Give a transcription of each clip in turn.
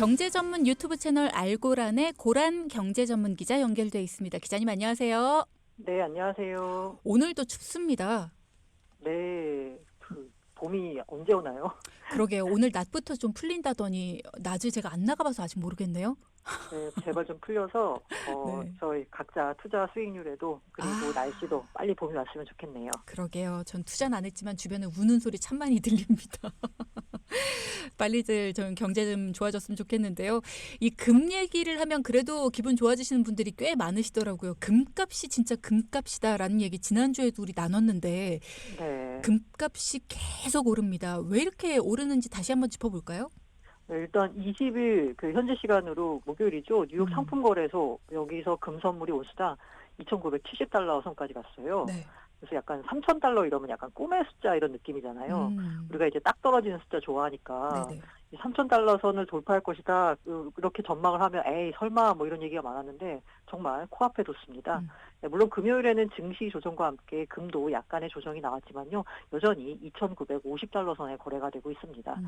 경제 전문 유튜브 채널 알고란의 고란 경제 전문 기자 연결돼 있습니다. 기자님 안녕하세요. 네, 안녕하세요. 오늘도 춥습니다. 네, 봄이 언제 오나요? 그러게요. 오늘 낮부터 좀 풀린다더니 낮에 제가 안 나가봐서 아직 모르겠네요. 네, 제발 좀 풀려서 네. 저희 각자 투자 수익률에도 그리고 날씨도 빨리 봄이 왔으면 좋겠네요. 그러게요. 전 투자는 안 했지만 주변에 우는 소리 참 많이 들립니다. 빨리들 좀 경제 좀 좋아졌으면 좋겠는데요. 이 금 얘기를 하면 그래도 기분 좋아지시는 분들이 꽤 많으시더라고요. 금값이 진짜 금값이다라는 얘기 지난주에도 우리 나눴는데 네, 금값이 계속 오릅니다. 왜 이렇게 오르는지 다시 한번 짚어볼까요? 네, 일단 20일 그 현지 시간으로 목요일이죠. 뉴욕 상품거래소 여기서 금 선물이 온수당 2,970달러 선까지 갔어요. 네. 그래서 약간 3,000달러 이러면 약간 꿈의 숫자 이런 느낌이잖아요. 우리가 이제 딱 떨어지는 숫자 좋아하니까 네네. 이 3,000달러 선을 돌파할 것이다. 그렇게 전망을 하면 에이 설마 뭐 이런 얘기가 많았는데 정말 코앞에 뒀습니다. 네, 물론 금요일에는 증시 조정과 함께 금도 약간의 조정이 나왔지만요. 여전히 2,950달러 선에 거래가 되고 있습니다.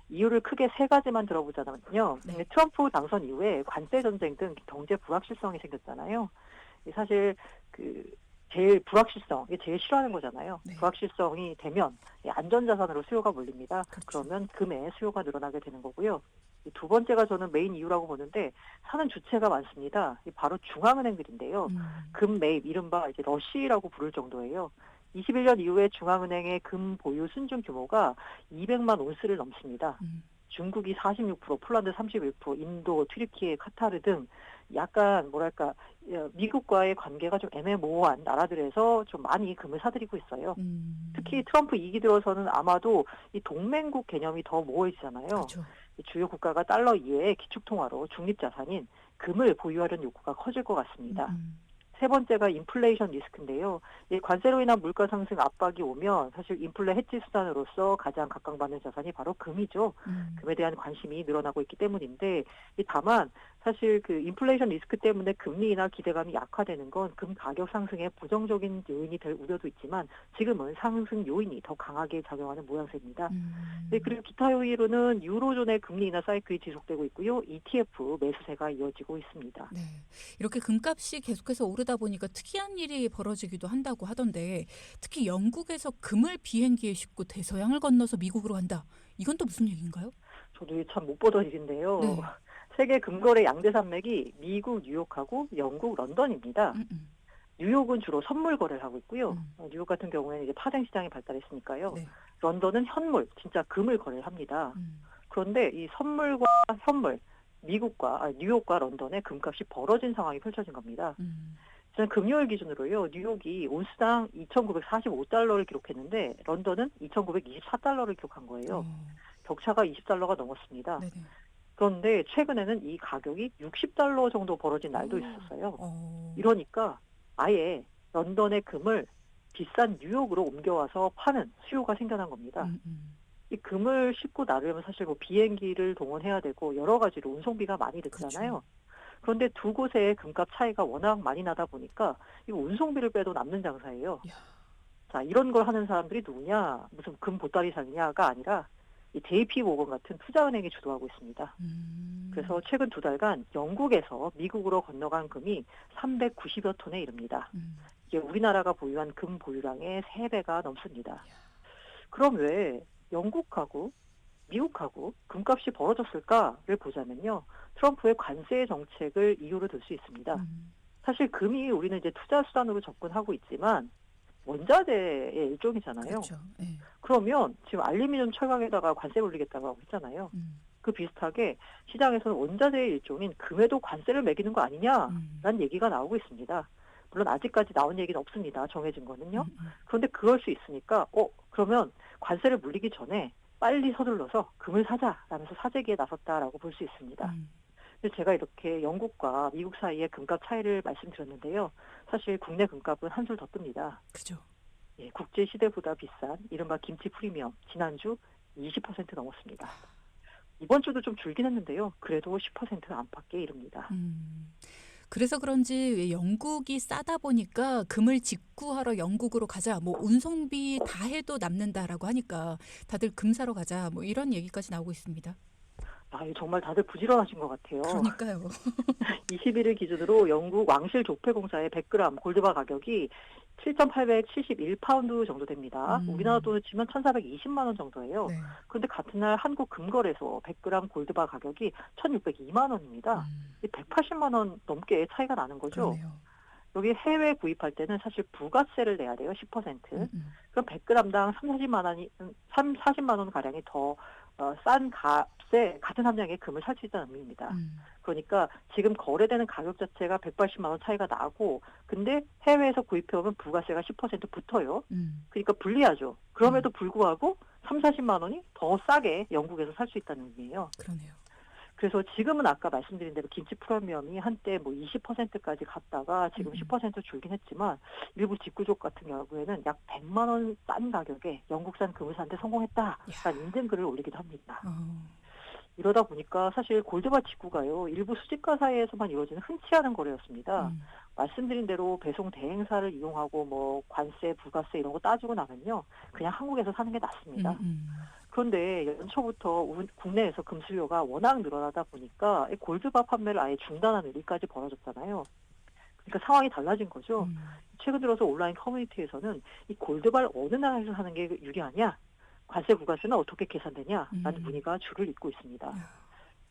이유를 크게 세 가지만 들어보자면요. 네. 트럼프 당선 이후에 관세 전쟁 등 경제 불확실성이 생겼잖아요. 사실 제일 불확실성, 이게 제일 싫어하는 거잖아요. 네. 불확실성이 되면 안전자산으로 수요가 몰립니다. 그렇죠. 그러면 금의 수요가 늘어나게 되는 거고요. 두 번째가 저는 메인 이유라고 보는데 사는 주체가 많습니다. 바로 중앙은행들인데요. 금 매입, 이른바 이제 러시라고 부를 정도예요. 21년 이후에 중앙은행의 금 보유 순증 규모가 200만 온스를 넘습니다. 중국이 46%, 폴란드 31%, 인도, 튀르키예, 카타르 등 약간 뭐랄까 미국과의 관계가 좀 애매모호한 나라들에서 좀 많이 금을 사들이고 있어요. 특히 트럼프 2기 들어서는 아마도 이 동맹국 개념이 더 모호해지잖아요. 그렇죠. 주요 국가가 달러 이외의 기축통화로 중립자산인 금을 보유하려는 욕구가 커질 것 같습니다. 세 번째가 인플레이션 리스크인데요. 이 관세로 인한 물가 상승 압박이 오면 사실 인플레 해지 수단으로서 가장 각광받는 자산이 바로 금이죠. 금에 대한 관심이 늘어나고 있기 때문인데 다만 사실 그 인플레이션 리스크 때문에 금리나 기대감이 약화되는 건 금 가격 상승에 부정적인 요인이 될 우려도 있지만 지금은 상승 요인이 더 강하게 작용하는 모양새입니다. 네, 그리고 기타 요인으로는 유로존의 금리 인하 사이클이 지속되고 있고요. ETF 매수세가 이어지고 있습니다. 네. 이렇게 금값이 계속해서 오르다 보니까 특이한 일이 벌어지기도 한다고 하던데 특히 영국에서 금을 비행기에 싣고 대서양을 건너서 미국으로 간다. 이건 또 무슨 얘기인가요? 저도 참 못 보던 일인데요. 네. 세계 금거래 양대 산맥이 미국 뉴욕하고 영국 런던입니다. 뉴욕은 주로 선물 거래를 하고 있고요. 뉴욕 같은 경우에는 이제 파생 시장이 발달했으니까요. 네. 런던은 현물, 진짜 금을 거래를 합니다. 그런데 이 선물과 현물, 뉴욕과 런던의 금값이 벌어진 상황이 펼쳐진 겁니다. 지난 금요일 기준으로요, 뉴욕이 온수당 2,945달러를 기록했는데 런던은 2,924달러를 기록한 거예요. 격차가 20달러가 넘었습니다. 네네. 그런데 최근에는 이 가격이 60달러 정도 벌어진 날도 있었어요. 이러니까 아예 런던의 금을 비싼 뉴욕으로 옮겨와서 파는 수요가 생겨난 겁니다. 이 금을 싣고 나르려면 사실 뭐 비행기를 동원해야 되고 여러 가지로 운송비가 많이 들잖아요. 그렇죠. 그런데 두 곳의 금값 차이가 워낙 많이 나다 보니까 이 운송비를 빼도 남는 장사예요. 이야. 자, 이런 걸 하는 사람들이 누구냐? 무슨 금 보따리 사느냐가 아니라 이 JP 모건 같은 투자은행이 주도하고 있습니다. 그래서 최근 두 달간 영국에서 미국으로 건너간 금이 390여 톤에 이릅니다. 이게 우리나라가 보유한 금 보유량의 3배가 넘습니다. 그럼 왜 영국하고 미국하고 금값이 벌어졌을까를 보자면요. 트럼프의 관세 정책을 이유로 들 수 있습니다. 사실 금이 우리는 이제 투자 수단으로 접근하고 있지만 원자재의 일종이잖아요. 그렇죠. 네. 그러면 지금 알루미늄 철강에다가 관세 올리겠다고 하고 있잖아요. 그 비슷하게 시장에서는 원자재의 일종인 금에도 관세를 매기는 거 아니냐라는 얘기가 나오고 있습니다. 물론 아직까지 나온 얘기는 없습니다. 정해진 거는요. 그런데 그럴 수 있으니까 그러면 관세를 물리기 전에 빨리 서둘러서 금을 사자라면서 사재기에 나섰다라고 볼 수 있습니다. 근데 제가 이렇게 영국과 미국 사이의 금값 차이를 말씀드렸는데요. 사실 국내 금값은 한술 더 뜹니다. 그죠. 예, 국제 시대보다 비싼 이른바 김치 프리미엄 지난주 20% 넘었습니다. 이번 주도 좀 줄긴 했는데요. 그래도 10% 안팎에 이릅니다. 그래서 그런지 영국이 싸다 보니까 금을 직구하러 영국으로 가자. 뭐 운송비 다 해도 남는다라고 하니까 다들 금 사러 가자. 뭐 이런 얘기까지 나오고 있습니다. 아, 정말 다들 부지런하신 것 같아요. 그러니까요. 21일 기준으로 영국 왕실 조폐공사의 100g 골드바 가격이 7,871파운드 정도 됩니다. 우리나라 돈으로 치면 1,420만 원 정도예요. 네. 그런데 같은 날 한국 금거래소 100g 골드바 가격이 1,602만 원입니다. 180만 원 넘게 차이가 나는 거죠. 그러네요. 여기 해외 구입할 때는 사실 부가세를 내야 돼요. 10%. 그럼 100g당 40만 원 가량이 더 싼 값에 같은 함량의 금을 살 수 있다는 의미입니다. 그러니까 지금 거래되는 가격 자체가 180만 원 차이가 나고, 근데 해외에서 구입해오면 부가세가 10% 붙어요. 그러니까 불리하죠. 그럼에도 불구하고 40만 원이 더 싸게 영국에서 살 수 있다는 의미예요. 그러네요. 그래서 지금은 아까 말씀드린 대로 김치 프리미엄이 한때 뭐 20%까지 갔다가 지금 10% 줄긴 했지만, 일부 직구족 같은 경우에는 약 100만 원 싼 가격에 영국산 금을 사는데 성공했다라는 인증글을 올리기도 합니다. 이러다 보니까 사실 골드바 직구가요, 일부 수집가 사이에서만 이루어지는 흔치 않은 거래였습니다. 말씀드린 대로 배송 대행사를 이용하고 뭐 관세, 부가세 이런 거 따지고 나면요, 그냥 한국에서 사는 게 낫습니다. 그런데 연초부터 국내에서 금 수요가 워낙 늘어나다 보니까 골드바 판매를 아예 중단하는 일까지 벌어졌잖아요. 그러니까 상황이 달라진 거죠. 최근 들어서 온라인 커뮤니티에서는 이 골드바를 어느 나라에서 사는 게 유리하냐, 관세 부가세는 어떻게 계산되냐라는 문의가 줄을 잇고 있습니다.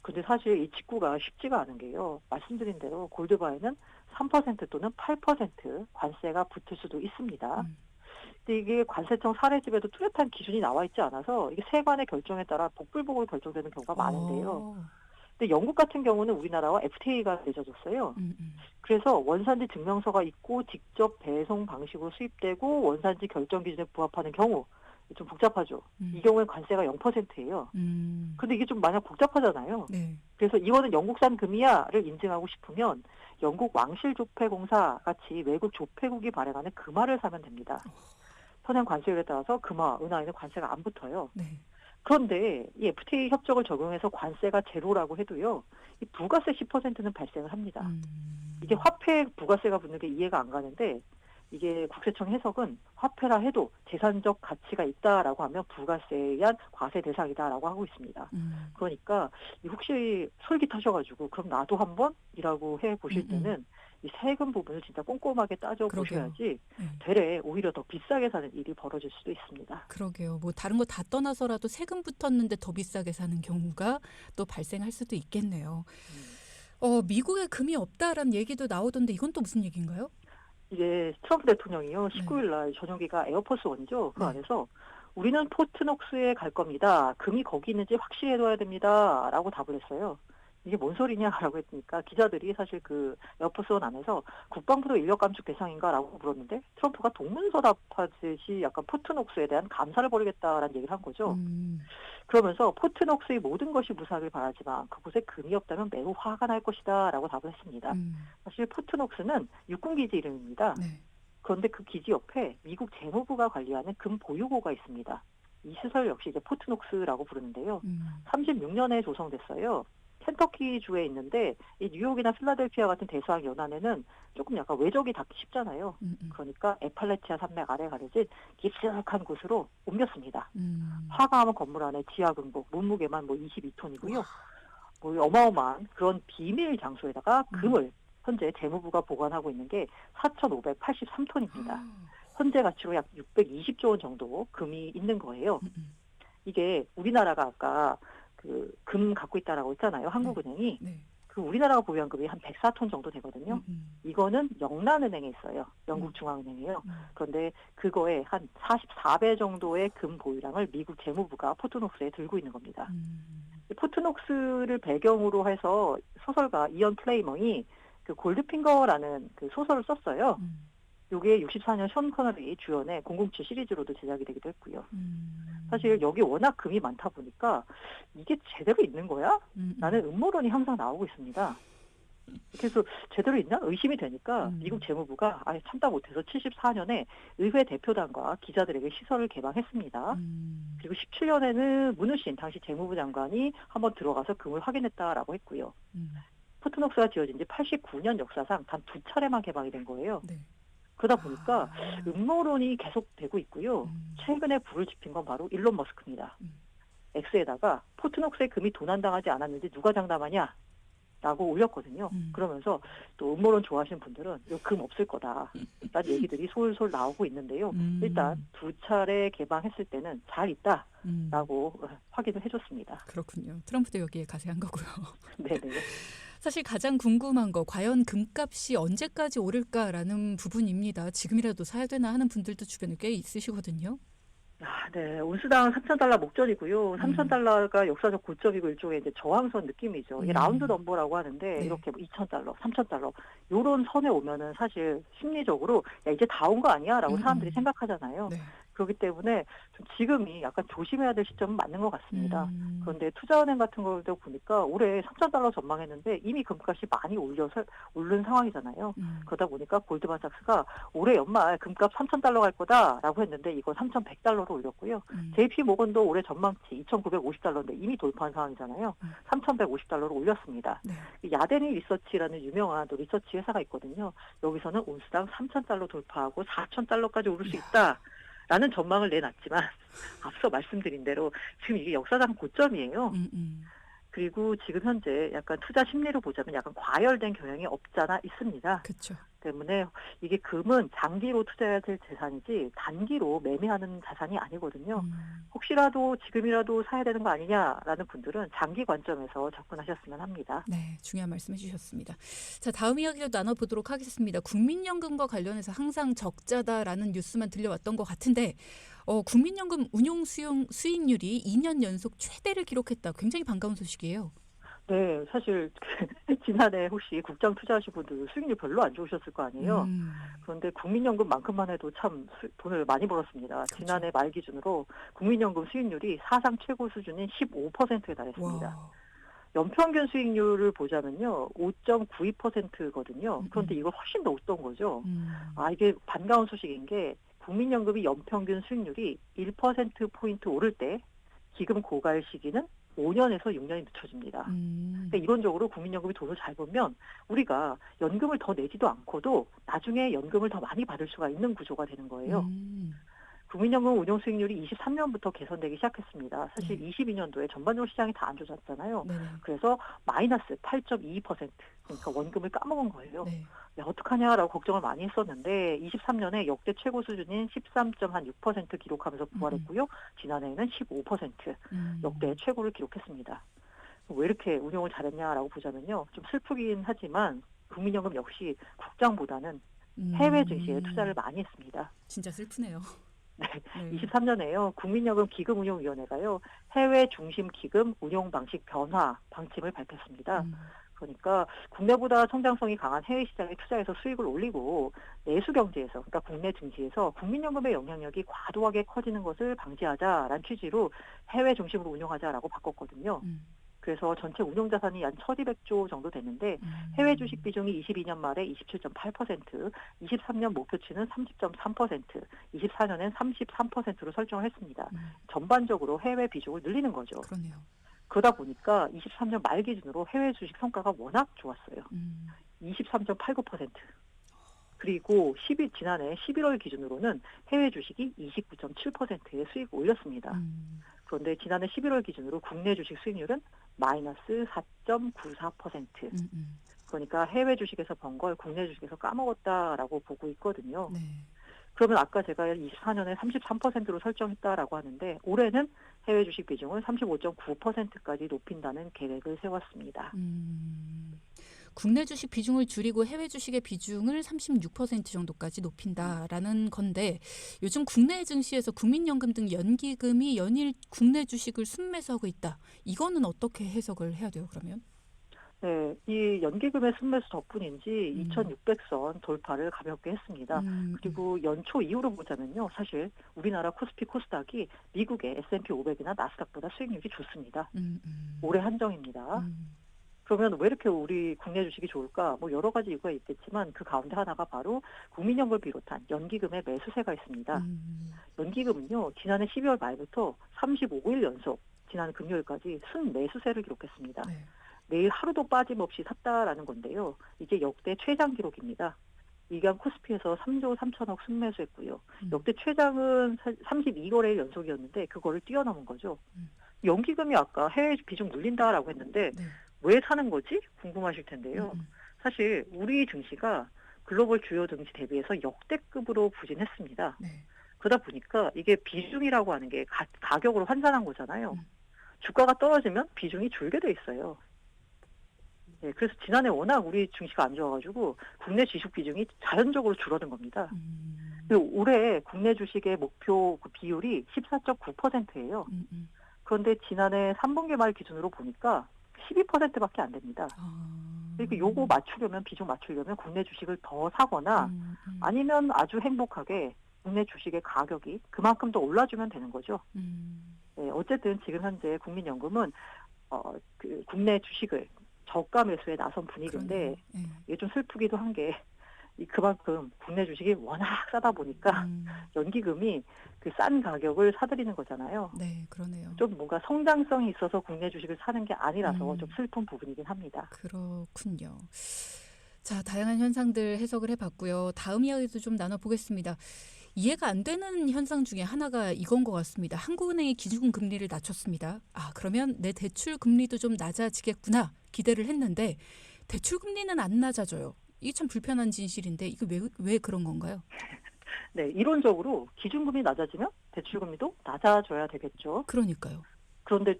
근데 사실 이 직구가 쉽지가 않은 게요, 말씀드린 대로 골드바에는 3% 또는 8% 관세가 붙을 수도 있습니다. 근데 이게 관세청 사례집에도 뚜렷한 기준이 나와 있지 않아서 이게 세관의 결정에 따라 복불복으로 결정되는 경우가 많은데요. 근데 영국 같은 경우는 우리나라와 FTA가 맺어졌어요. 그래서 원산지 증명서가 있고 직접 배송 방식으로 수입되고 원산지 결정 기준에 부합하는 경우, 좀 복잡하죠. 이 경우엔 관세가 0%예요. 근데 이게 좀 마냥 복잡하잖아요. 네. 그래서 이거는 영국산 금이야를 인증하고 싶으면 영국 왕실 조폐공사 같이 외국 조폐국이 발행하는 금화를 사면 됩니다. 현행 관세율에 따라서 금화, 은하에는 관세가 안 붙어요. 네. 그런데 이 FTA 협정을 적용해서 관세가 제로라고 해도요, 이 부가세 10%는 발생을 합니다. 이게 화폐 부가세가 붙는 게 이해가 안 가는데, 이게 국세청 해석은 화폐라 해도 재산적 가치가 있다라고 하면 부가세에 의한 과세 대상이다라고 하고 있습니다. 그러니까 혹시 솔깃하셔가지고 그럼 나도 한번이라고 해보실 때는 이 세금 부분을 진짜 꼼꼼하게 따져보셔야지 되레 오히려 더 비싸게 사는 일이 벌어질 수도 있습니다. 그러게요. 뭐 다른 거 다 떠나서라도 세금 붙었는데 더 비싸게 사는 경우가 또 발생할 수도 있겠네요. 미국에 금이 없다라는 얘기도 나오던데 이건 또 무슨 얘기인가요? 이게 트럼프 대통령이요, 19일 날 저녁이가 에어포스 원이죠. 그 안에서 우리는 포트녹스에 갈 겁니다. 금이 거기 있는지 확실해둬야 됩니다. 라고 답을 했어요. 이게 뭔 소리냐라고 했으니까 기자들이 사실 그 에어포스 원 안에서 국방부도 인력 감축 대상인가라고 물었는데, 트럼프가 동문서답하듯이 약간 포트녹스에 대한 감사를 벌이겠다라는 얘기를 한 거죠. 그러면서 포트녹스의 모든 것이 무사하길 바라지만 그곳에 금이 없다면 매우 화가 날 것이다 라고 답을 했습니다. 사실 포트녹스는 육군기지 이름입니다. 네. 그런데 그 기지 옆에 미국 재무부가 관리하는 금 보유고가 있습니다. 이 시설 역시 이제 포트녹스라고 부르는데요. 36년에 조성됐어요. 켄터키주에 있는데 이 뉴욕이나 필라델피아 같은 대서양 연안에는 조금 약간 외적이 닿기 쉽잖아요. 그러니까 에팔레치아 산맥 아래 가려진 깊숙한 곳으로 옮겼습니다. 화강암 건물 안에 지하금속 몸무게만 뭐 22톤이고요. 뭐 어마어마한 그런 비밀 장소에다가 금을 현재 재무부가 보관하고 있는 게 4,583톤입니다. 현재 가치로 약 620조 원 정도 금이 있는 거예요. 이게 우리나라가 아까 그 금 갖고 있다라고 했잖아요. 한국은행이. 네. 그 우리나라가 보유한 금이 한 104톤 정도 되거든요. 이거는 영란은행에 있어요. 영국중앙은행이에요. 그런데 그거에 한 44배 정도의 금 보유량을 미국 재무부가 포트녹스에 들고 있는 겁니다. 포트녹스를 배경으로 해서 소설가 이언 플레이먼이 그 골드핑거라는 그 소설을 썼어요. 요게 64년 션 커너리 주연의 007 시리즈로도 제작이 되기도 했고요. 사실 여기 워낙 금이 많다 보니까 이게 제대로 있는 거야? 라는 음모론이 항상 나오고 있습니다. 그래서 제대로 있나? 의심이 되니까 미국 재무부가 아예 참다 못해서 74년에 의회 대표단과 기자들에게 시설을 개방했습니다. 그리고 17년에는 문우신 당시 재무부 장관이 한번 들어가서 금을 확인했다라고 했고요. 포트녹스가 지어진 지 89년 역사상 단 2차례만 개방이 된 거예요. 네. 그러다 보니까 음모론이 계속되고 있고요. 최근에 불을 지핀 건 바로 일론 머스크입니다. X에다가 포트녹스의 금이 도난당하지 않았는지 누가 장담하냐? 라고 올렸거든요. 그러면서 또 음모론 좋아하시는 분들은 이거 금 없을 거다. 라는 얘기들이 솔솔 나오고 있는데요. 일단 두 차례 개방했을 때는 잘 있다라고 확인을 해줬습니다. 그렇군요. 트럼프도 여기에 가세한 거고요. 네네. 사실 가장 궁금한 거 과연 금값이 언제까지 오를까라는 부분입니다. 지금이라도 사야 되나 하는 분들도 주변에 꽤 있으시거든요. 네. 온스당 3,000달러 목전이고요. 3,000달러가 역사적 고점이고 일종의 이제 저항선 느낌이죠. 이게 라운드 넘버라고 하는데 네. 이렇게 2,000달러, 3,000달러 요런 선에 오면은 사실 심리적으로 야 이제 다 온 거 아니야라고 사람들이 생각하잖아요. 네. 그렇기 때문에 좀 지금이 약간 조심해야 될 시점은 맞는 것 같습니다. 그런데 투자은행 같은 걸도 보니까 올해 3,000달러 전망했는데 이미 금값이 많이 오른 상황이잖아요. 그러다 보니까 골드만삭스가 올해 연말 금값 3,000달러 갈 거다라고 했는데 이거 3,100달러로 올렸고요. JP 모건도 올해 전망치 2,950달러인데 이미 돌파한 상황이잖아요. 3,150달러로 올렸습니다. 네. 야데니 리서치라는 유명한 또 리서치 회사가 있거든요. 여기서는 온스당 3,000달러 돌파하고 4,000달러까지 오를 수 있다. 라는 전망을 내놨지만 앞서 말씀드린 대로 지금 이게 역사상 고점이에요. 그리고 지금 현재 약간 투자 심리로 보자면 약간 과열된 경향이 없잖아 있습니다. 그렇죠. 때문에 이게 금은 장기로 투자해야 될 재산이지 단기로 매매하는 자산이 아니거든요. 혹시라도 지금이라도 사야 되는 거 아니냐라는 분들은 장기 관점에서 접근하셨으면 합니다. 네, 중요한 말씀 해주셨습니다. 자, 다음 이야기로 나눠보도록 하겠습니다. 국민연금과 관련해서 항상 적자다라는 뉴스만 들려왔던 것 같은데 국민연금 운용 수익률이 2년 연속 최대를 기록했다. 굉장히 반가운 소식이에요. 네, 사실 지난해 혹시 국장 투자하신 분들 수익률 별로 안 좋으셨을 거 아니에요. 그런데 국민연금만큼만 해도 참 돈을 많이 벌었습니다. 그렇죠. 지난해 말 기준으로 국민연금 수익률이 사상 최고 수준인 15%에 달했습니다. 와. 연평균 수익률을 보자면요, 5.92%거든요. 그런데 이걸 훨씬 더 웃던 거죠. 이게 반가운 소식인 게 국민연금이 연평균 수익률이 1%포인트 오를 때 기금 고갈 시기는 5년에서 6년이 늦춰집니다. 그러니까 이론적으로 국민연금이 돈을 잘 벌면 우리가 연금을 더 내지도 않고도 나중에 연금을 더 많이 받을 수가 있는 구조가 되는 거예요. 국민연금 운용 수익률이 23년부터 개선되기 시작했습니다. 사실 22년도에 전반적으로 시장이 다 안 좋았잖아요. 그래서 마이너스 8.22%, 그러니까 원금을 까먹은 거예요. 네. 야, 어떡하냐라고 걱정을 많이 했었는데 23년에 역대 최고 수준인 13.6% 기록하면서 부활했고요. 지난해에는 15% 역대 최고를 기록했습니다. 왜 이렇게 운용을 잘했냐라고 보자면요. 좀 슬프긴 하지만 국민연금 역시 국장보다는 해외 증시에 투자를 많이 했습니다. 진짜 슬프네요. 네. 23년에요. 국민연금 기금운용위원회가요. 해외 중심 기금 운용 방식 변화 방침을 발표했습니다. 그러니까 국내보다 성장성이 강한 해외 시장에 투자해서 수익을 올리고 내수 경제에서, 그러니까 국내 증시에서 국민연금의 영향력이 과도하게 커지는 것을 방지하자라는 취지로 해외 중심으로 운용하자라고 바꿨거든요. 그래서 전체 운용 자산이 한 1,200조 정도 됐는데 해외 주식 비중이 22년 말에 27.8%, 23년 목표치는 30.3%, 24년엔 33%로 설정을 했습니다. 전반적으로 해외 비중을 늘리는 거죠. 그러네요. 그러다 보니까 23년 말 기준으로 해외 주식 성과가 워낙 좋았어요. 23.89%. 그리고 지난해 11월 기준으로는 해외 주식이 29.7%의 수익을 올렸습니다. 그런데 지난해 11월 기준으로 국내 주식 수익률은 마이너스 4.94%. 그러니까 해외 주식에서 번 걸 국내 주식에서 까먹었다라고 보고 있거든요. 네. 그러면 아까 제가 24년에 33%로 설정했다라고 하는데 올해는 해외 주식 비중을 35.9%까지 높인다는 계획을 세웠습니다. 국내 주식 비중을 줄이고 해외 주식의 비중을 36% 정도까지 높인다라는 건데 요즘 국내 증시에서 국민연금 등 연기금이 연일 국내 주식을 순매수하고 있다. 이거는 어떻게 해석을 해야 돼요, 그러면? 네, 이 연기금의 순매수 덕분인지 2,600선 돌파를 가볍게 했습니다. 그리고 연초 이후로 보자면요. 사실 우리나라 코스피 코스닥이 미국의 S&P 500이나 나스닥보다 수익률이 좋습니다. 올해 한정입니다. 그러면 왜 이렇게 우리 국내 주식이 좋을까? 뭐 여러 가지 이유가 있겠지만 그 가운데 하나가 바로 국민연금을 비롯한 연기금의 매수세가 있습니다. 연기금은요. 지난해 12월 말부터 35일 연속 지난 금요일까지 순매수세를 기록했습니다. 네. 매일 하루도 빠짐없이 샀다라는 건데요. 이게 역대 최장 기록입니다. 이간 코스피에서 3조 3천억 순매수했고요. 역대 최장은 32거래일 연속이었는데 그거를 뛰어넘은 거죠. 연기금이 아까 해외 비중 눌린다라고 했는데 네. 왜 사는 거지? 궁금하실 텐데요. 음. 사실 우리 증시가 글로벌 주요 증시 대비해서 역대급으로 부진했습니다. 네. 그러다 보니까 이게 비중이라고 하는 게 가격으로 환산한 거잖아요. 음. 주가가 떨어지면 비중이 줄게 돼 있어요. 네, 그래서 지난해 워낙 우리 증시가 안 좋아가지고 국내 주식 비중이 자연적으로 줄어든 겁니다. 그리고 올해 국내 주식의 목표 그 비율이 14.9%예요. 그런데 지난해 3분기 말 기준으로 보니까 12%밖에 안 됩니다. 그러니까 요거 맞추려면 비중 맞추려면 국내 주식을 더 사거나 아니면 아주 행복하게 국내 주식의 가격이 그만큼 더 올라주면 되는 거죠. 네, 어쨌든 지금 현재 국민연금은 그 국내 주식을 저가 매수에 나선 분위기인데 이게 좀 슬프기도 한 게 그만큼 국내 주식이 워낙 싸다 보니까 연기금이 그 싼 가격을 사들이는 거잖아요. 네, 그러네요. 좀 뭔가 성장성이 있어서 국내 주식을 사는 게 아니라서 좀 슬픈 부분이긴 합니다. 그렇군요. 자, 다양한 현상들 해석을 해봤고요. 다음 이야기도 좀 나눠보겠습니다. 이해가 안 되는 현상 중에 하나가 이건 것 같습니다. 한국은행이 기준금 금리를 낮췄습니다. 그러면 내 대출 금리도 좀 낮아지겠구나 기대를 했는데 대출 금리는 안 낮아져요. 이게 참 불편한 진실인데 이거 왜 그런 건가요? 네, 이론적으로 기준금리 낮아지면 대출금리도 낮아져야 되겠죠. 그러니까요. 그런데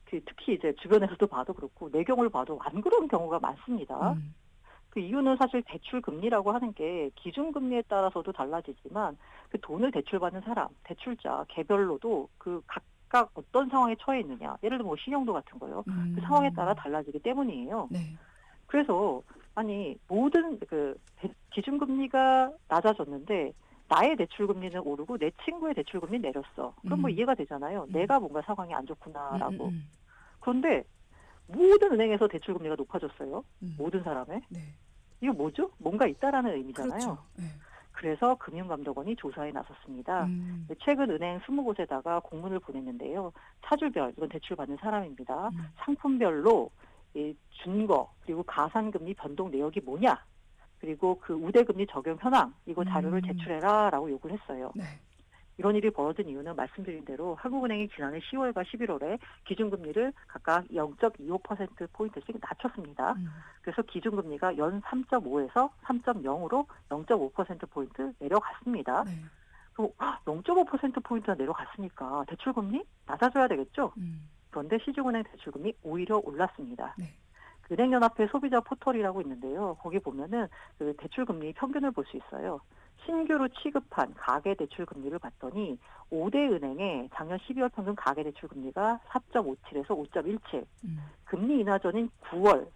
특히 이제 주변에서도 봐도 그렇고 내 경우를 봐도 안 그런 경우가 많습니다. 그 이유는 사실 대출 금리라고 하는 게 기준 금리에 따라서도 달라지지만 그 돈을 대출받는 사람, 대출자 개별로도 그 각각 어떤 상황에 처해 있느냐, 예를 들면 뭐 신용도 같은 거요. 그 상황에 따라 달라지기 때문이에요. 네. 그래서 아니 모든 그 기준 금리가 낮아졌는데 나의 대출 금리는 오르고 내 친구의 대출 금리 내렸어. 그럼 뭐 이해가 되잖아요. 내가 뭔가 상황이 안 좋구나라고. 그런데 모든 은행에서 대출 금리가 높아졌어요. 모든 사람의. 네. 이거 뭐죠? 뭔가 있다라는 의미잖아요. 그렇죠. 네. 그래서 금융감독원이 조사에 나섰습니다. 최근 은행 20곳에다가 공문을 보냈는데요. 차주별, 이건 대출 받는 사람입니다. 상품별로 이 준거 그리고 가산금리 변동 내역이 뭐냐? 그리고 그 우대금리 적용 현황 이거 자료를 제출해라라고 요구를 했어요. 네. 이런 일이 벌어진 이유는 말씀드린 대로 한국은행이 지난해 10월과 11월에 기준금리를 각각 0.25%포인트씩 낮췄습니다. 그래서 기준금리가 연 3.5에서 3.0으로 0.5%포인트 내려갔습니다. 네. 그럼 0.5%포인트나 내려갔으니까 대출금리 낮아져야 되겠죠? 그런데 시중은행 대출금리 오히려 올랐습니다. 네. 은행연합회 소비자 포털이라고 있는데요. 거기 보면은 그 대출금리 평균을 볼 수 있어요. 신규로 취급한 가계대출금리를 봤더니 5대 은행의 작년 12월 평균 가계대출금리가 4.57에서 5.17. 금리 인하 전인 9월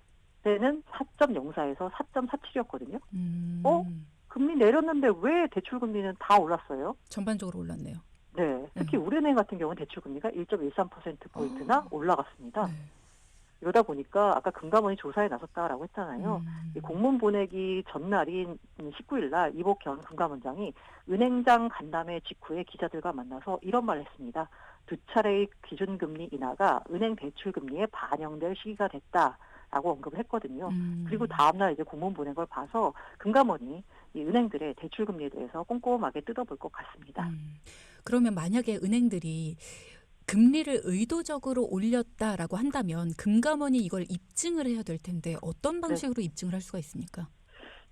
때는 4.04에서 4.47이었거든요. 금리 내렸는데 왜 대출금리는 다 올랐어요? 전반적으로 올랐네요. 네. 특히 우리은행 같은 경우는 대출금리가 1.13%포인트나 올라갔습니다. 네. 이러다 보니까 아까 금감원이 조사에 나섰다라고 했잖아요. 이 공문 보내기 전날인 19일 날 이복현 금감원장이 은행장 간담회 직후에 기자들과 만나서 이런 말을 했습니다. 두 차례의 기준금리 인하가 은행 대출금리에 반영될 시기가 됐다라고 언급을 했거든요. 그리고 다음날 이제 공문 보낸 걸 봐서 금감원이 이 은행들의 대출금리에 대해서 꼼꼼하게 뜯어볼 것 같습니다. 그러면 만약에 은행들이 금리를 의도적으로 올렸다라고 한다면 금감원이 이걸 입증을 해야 될 텐데 어떤 방식으로 입증을 할 수가 있습니까?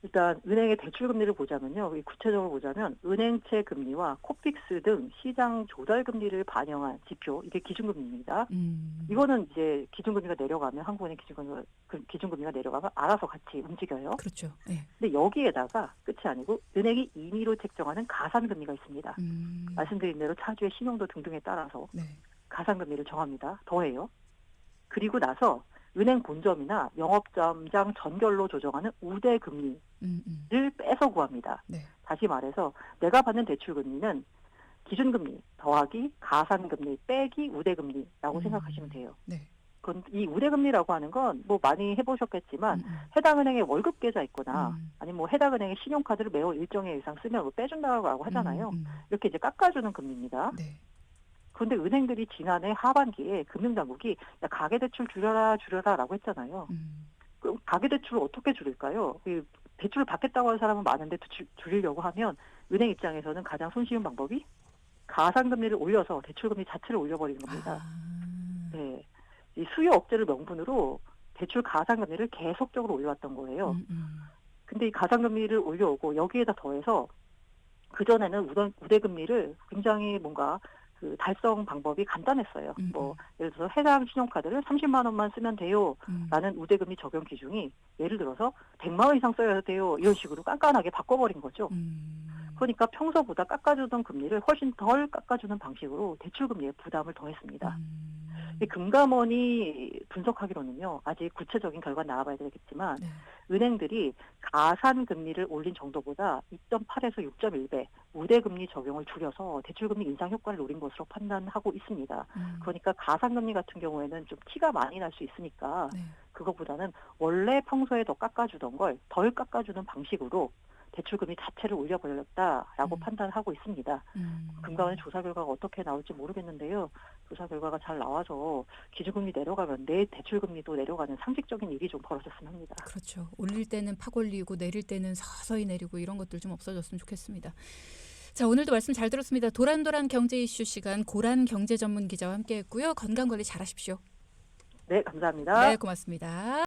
일단 은행의 대출 금리를 보자면요. 구체적으로 보자면 은행채 금리와 코픽스 등 시장 조달 금리를 반영한 지표, 이게 기준금리입니다. 이거는 이제 기준금리가 내려가면 한국은행 기준금리가 내려가면 알아서 같이 움직여요. 그렇죠. 네. 근데 여기에다가 끝이 아니고 은행이 임의로 책정하는 가산금리가 있습니다. 말씀드린 대로 차주의 신용도 등등에 따라서 네. 가산금리를 정합니다. 더해요. 그리고 나서 은행 본점이나 영업점장 전결로 조정하는 우대금리를 빼서 구합니다. 네. 다시 말해서 내가 받는 대출금리는 기준금리 더하기 가산금리 빼기 우대금리라고 생각하시면 돼요. 네. 그건 이 우대금리라고 하는 건 뭐 많이 해보셨겠지만 해당 은행에 월급 계좌 있거나 아니면 뭐 해당 은행의 신용카드를 매월 일정액 이상 쓰면 뭐 빼준다고 하잖아요. 이렇게 이제 깎아주는 금리입니다. 네. 그런데 은행들이 지난해 하반기에 금융당국이 야, 가계대출 줄여라라고 했잖아요. 그럼 가계대출을 어떻게 줄일까요? 대출을 받겠다고 하는 사람은 많은데 줄이려고 하면 은행 입장에서는 가장 손쉬운 방법이 가산금리를 올려서 대출금리 자체를 올려버리는 겁니다. 네, 이 수요 억제를 명분으로 대출 가상금리를 계속적으로 올려왔던 거예요. 근데 이 가상금리를 올려오고 여기에다 더해서 그전에는 우대금리를 굉장히 뭔가 그 달성 방법이 간단했어요. 뭐 예를 들어서 해당 신용카드를 30만 원만 쓰면 돼요라는 우대금리 적용 기준이 예를 들어서 100만 원 이상 써야 돼요. 이런 식으로 깐깐하게 바꿔버린 거죠. 그러니까 평소보다 깎아주던 금리를 훨씬 덜 깎아주는 방식으로 대출금리에 부담을 더했습니다. 이 금감원이 분석하기로는요. 아직 구체적인 결과 나와봐야 되겠지만 네. 은행들이 가산금리를 올린 정도보다 2.8에서 6.1배 우대금리 적용을 줄여서 대출금리 인상 효과를 노린 것으로 판단하고 있습니다. 그러니까 가산금리 같은 경우에는 좀 티가 많이 날 수 있으니까 네. 그거보다는 원래 평소에 더 깎아주던 걸 덜 깎아주는 방식으로 대출금리 자체를 올려버렸다라고 판단하고 있습니다. 금감원의 조사 결과가 어떻게 나올지 모르겠는데요. 조사 결과가 잘 나와서 기준금리 내려가면 내 대출금리도 내려가는 상식적인 일이 좀 벌어졌으면 합니다. 그렇죠. 올릴 때는 팍 올리고 내릴 때는 서서히 내리고 이런 것들 좀 없어졌으면 좋겠습니다. 자, 오늘도 말씀 잘 들었습니다. 도란도란 경제 이슈 시간 고란 경제 전문 기자와 함께했고요. 건강 관리 잘하십시오. 네, 감사합니다. 네, 고맙습니다.